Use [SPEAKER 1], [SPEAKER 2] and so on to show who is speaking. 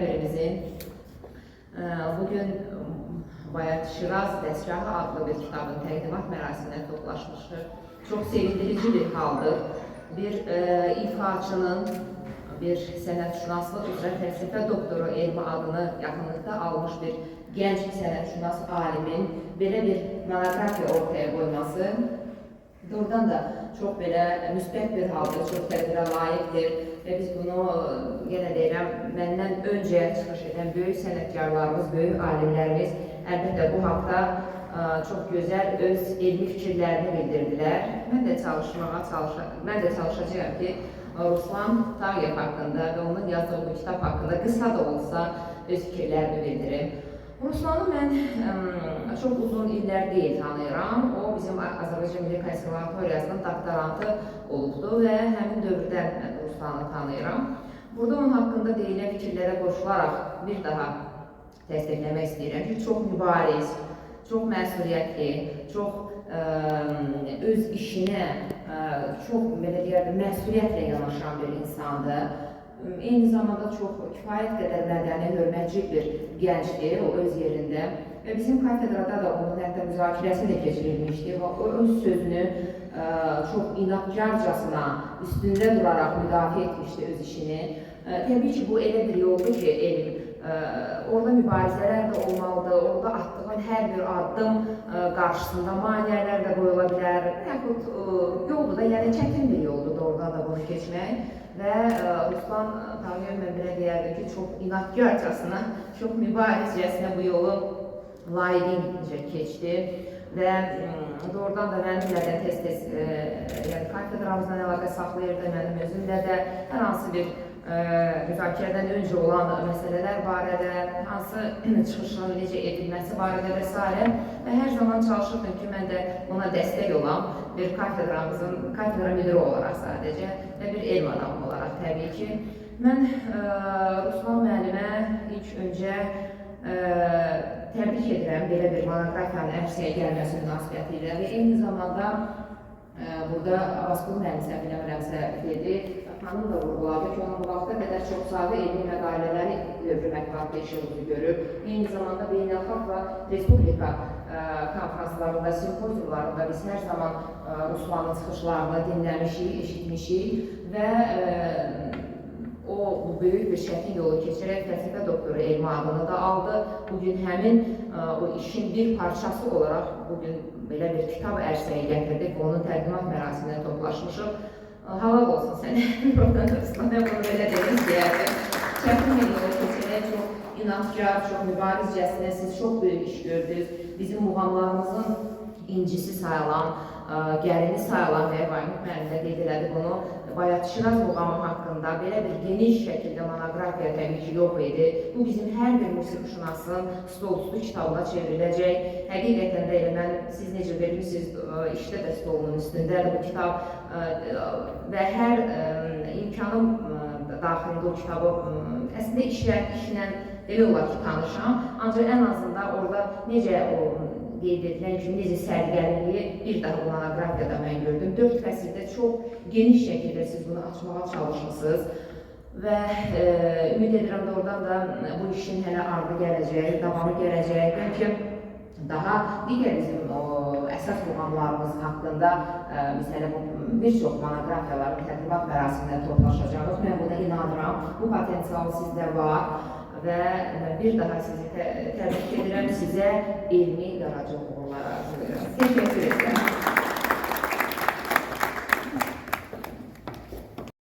[SPEAKER 1] birimizin bugün Bayat Şiraz Dəsgahı adlı bir kitabın təqdimat mərasimində toplaşmışdır. Çox sevindirici bir haldır. Bir ifaçının, bir sənətşünaslıq üzrə fəlsəfə doktoru elmi adını yaxınlıqda almış bir gənc sənətşünas alimin belə bir monografiya ortaya qoyması doğrudan da çox belə müsbət bir haldır, çox təqdirə layiqdir və biz bunu yenə deyirəm, məndən öncə çıxış edən böyük sənətkarlarımız, böyük alimlərimiz əlbəttə bu haqda çox gözəl öz elmi fikirlərini bildirdilər. Mən də çalışacağım ki, Ruslan Tağyev haqqında və onun yazdığı bu kitab haqqında qısa da olsa öz fikirlərini bildirim. Ruslanı mən çox uzun illər deyil tanıyıram. O bizim Azərbaycan Milli Konservatoriyasının doktorantı olubdu və həmin dövrdən mən Ruslanı tanıyıram. Burada onun haqqında deyilən fikirlərə qoşularaq bir daha dəstəkləmək istəyirəm ki, çox mübariz, çox məsuliyyətli, çox öz işinə çox belə deyərdim, məsuliyyətlə yanaşan bir insandır. Eyni zamanda çox kifayət qədər mədəni, hörmətli bir gəncdir, o öz yerində. Və bizim kafedrada da onun hətta müzakirəsi də keçirilmişdi. O öz sözünü çox inatkarcasına, üstündə duraraq müdafiə etmişdi öz işini. Təbii ki, bu elə bir yoldur ki, elm. Orada mübarizələr də olmalıdır, orada atdığın hər bir addım qarşısında maneələr də qoyula bilər. Yaxud yoldur da, yəni çətin bir yoldur da oradan da bunu keçmək. Və Ruslan Tağyev mən belə deyərdim ki, çox inatkarcasına, çox mübarizcəsinə bu yolu layiqincə keçdi. Və doğrudan da mənimlə də tez-tez kafedramızdan əlaqə saxlayırdı, mənim özümlə də hər hansı bir müzakirədən öncə olan məsələlər barədə, hansı çıxışların necə edilməsi barədə və s. Və hər zaman çalışırdım ki, mən də ona dəstək olan bir kafedra müdürü olaraq sadəcə və bir elm adamı olaraq təbii ki. Mən Ruslan müəllimə ilk öncə təbrik edirəm belə bir monografiyanın ərsəyə gəlməsi münasibəti ilə və eyni zamanda burada Abbasqulu müəllim səhv eləmirəmsə dedi, xanım da vurğuladı ki, onun bu vaxta qədər çox saylı elmi məqalələri dövrü mətbuatda işığını görüb. Eyni zamanda beynəlxalq və respublika konferanslarında, simpoziyumlarında biz hər zaman Ruslanın çıxışlarını dinləmişik, eşitmişik və o bu böyük bir çətin yolu keçərək fəlsəfə doktoru elmi adını da aldı. Bugün həmin o işin bir parçası olaraq bugün belə bir kitab ərsəyə gətirdik və onun təqdimat mərasimində toplaşmışıq. Halal olsun sənə, Ruslan, mən bunu belə demək istəyərdim. Çətin bir yolu keçərək çox inatkar, çox mübarizcəsinə siz çox böyük iş gördünüz. Bizim muğamlarımızın incisi sayılan, gəlini sayılan və Vahid müəllim də qeyd elədi bunu. Bayat Şiraz muğamı haqqında belə bir geniş şəkildə monografiya təbii ki, yox idi. Bu bizim hər bir musiqişünasın stolüstü kitabına çevriləcək. Həqiqətən də elə mən, siz necə vermişsiniz, işdə də stolunun üstündədir bu kitab və hər imkanım daxilində o kitabı əslində işlə elə olar ki, tanışam. Ancaq ən azından orada necə o qeyd edilən kimi necə sərgəliliyi bir daha bu monoqrafiyada mən gördüm. 4 fəsildə çox geniş şəkildə siz bunu açmağa çalışmışsınız və ümid edirəm doğrudan da bu işin hələ ardı gələcək, davamı gələcək. Bəlkə daha digər bizim əsas muğamlarımız haqqında biz hələ bir çox monoqrafiyaların təqdimat mərasimində toplaşacağıq. Mən buna inanıram, bu potensial sizdə var. Və bir daha sizi təbrik edirəm, sizə elmi qaraca uğurlar arzulayıram. Təşəkkür